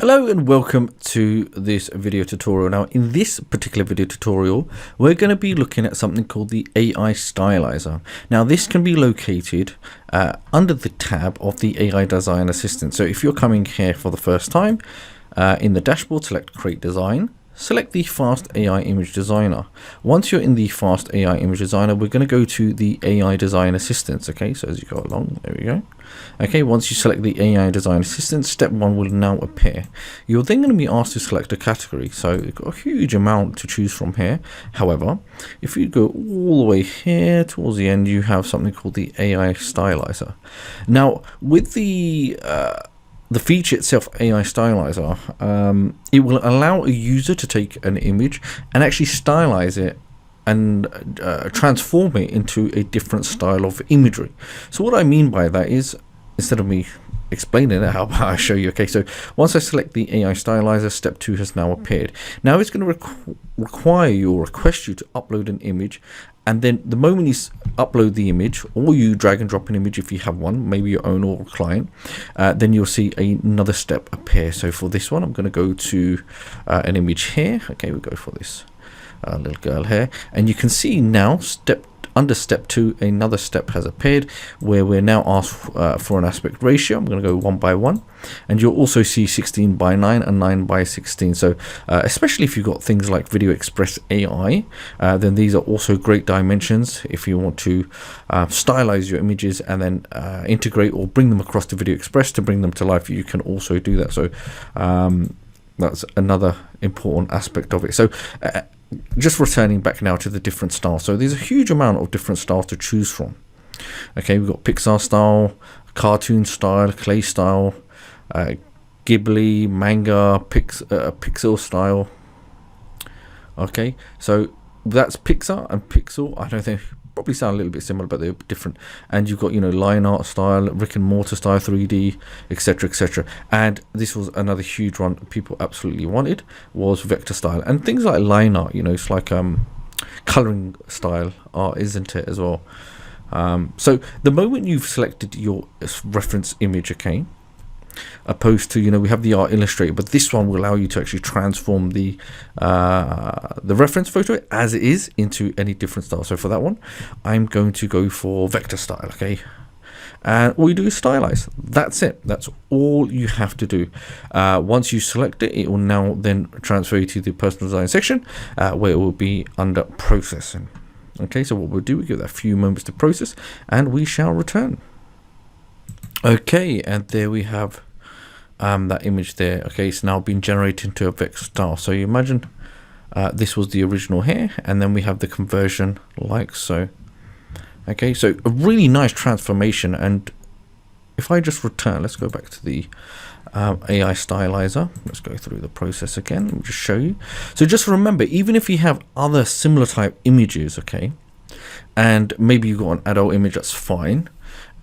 Hello and welcome to this video tutorial. Now in this particular video tutorial we're going to be looking at something called the AI Stylizer. Now this can be located under the tab of the AI Design Assistant. So if you're coming here for the first time, in the dashboard select Create Design, select the Fast AI Image Designer. Once you're in the Fast AI Image Designer, we're going to go to the AI Design Assistants. Okay, so as you go along, there we go. Okay, once you select the AI Design Assistant, step 1 will now appear. You're then going to be asked to select a category. So you've got a huge amount to choose from here. However, if you go all the way here towards the end, you have something called the AI Stylizer. Now, with the feature itself, AI Stylizer, it will allow a user to take an image and actually stylize it and transform it into a different style of imagery. So what I mean by that is, instead of me explaining it, how about I show you? Okay, so once I select the AI Stylizer, step 2 has now appeared. Now it's going to require you or request you to upload an image, and then the moment you upload the image, or you drag and drop an image if you have one, maybe your own or a client, then you'll see another step appear. So for this one, I'm going to go to an image here. Okay, we go for this little girl here, and you can see now under step 2 another step has appeared where we're now asked for an aspect ratio. I'm going to go 1 by 1, and you'll also see 16 by 9 and 9 by 16. So especially if you've got things like Video Express AI, then these are also great dimensions if you want to stylize your images and then integrate or bring them across to Video Express to bring them to life. You can also do that. So that's another important aspect of it. So just returning back now to the different styles. So there's a huge amount of different styles to choose from. Okay, we've got Pixar style, cartoon style, clay style, Ghibli, manga, pixel style. Okay, so that's Pixar and Pixel. I don't think, probably sound a little bit similar, but they're different. And you've got, line art style, Rick and Mortar style, 3D, etc, etc. And this was another huge one people absolutely wanted, was vector style. And things like line art, it's like coloring style art, isn't it, as well? So the moment you've selected your reference image, okay, opposed to, we have the art illustrator, but this one will allow you to actually transform the reference photo as it is into any different style. So for that one, I'm going to go for vector style. Okay, and all you do is stylize. That's it. That's all you have to do. Once you select it, it will now then transfer you to the personal design section, where it will be under processing. Okay, so what we'll do, we give that a few moments to process, and we shall return. Okay, and there we have that image there. Okay, it's now been generated into a vector style. So you imagine this was the original here, and then we have the conversion like so. Okay, so a really nice transformation. And if I just return, let's go back to the AI Stylizer. Let's go through the process again. Let me just show you. So just remember, even if you have other similar type images, okay, and maybe you've got an adult image, that's fine.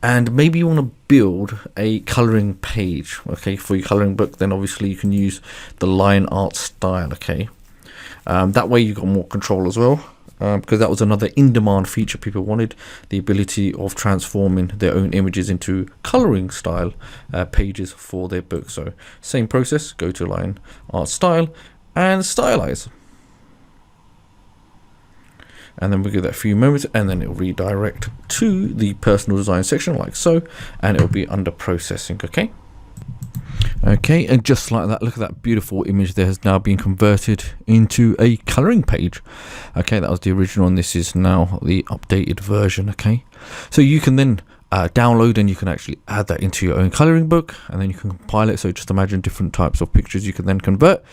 And maybe you want to build a coloring page, okay, for your coloring book, then obviously you can use the line art style, okay. That way you've got more control as well, because that was another in-demand feature people wanted, the ability of transforming their own images into coloring style pages for their book. So same process, go to line art style and stylize. And then we give that a few moments, and then it'll redirect to the personal design section like so, and it'll be under processing. Okay, and just like that, look at that beautiful image there has now been converted into a coloring page. Okay, that was the original, and this is now the updated version. Okay, so you can then download, and you can actually add that into your own coloring book, and then you can compile it. So just imagine different types of pictures you can then convert.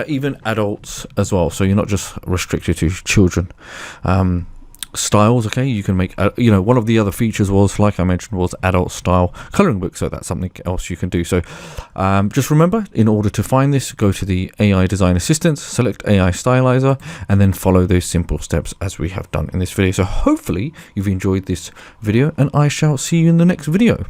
Even adults as well, so you're not just restricted to children styles. Okay, you can make one of the other features was, like I mentioned, was adult style coloring book, so that's something else you can do. So just remember, in order to find this, go to the AI Design Assistants, select AI Stylizer, and then follow those simple steps as we have done in this video. So hopefully you've enjoyed this video, and I shall see you in the next video.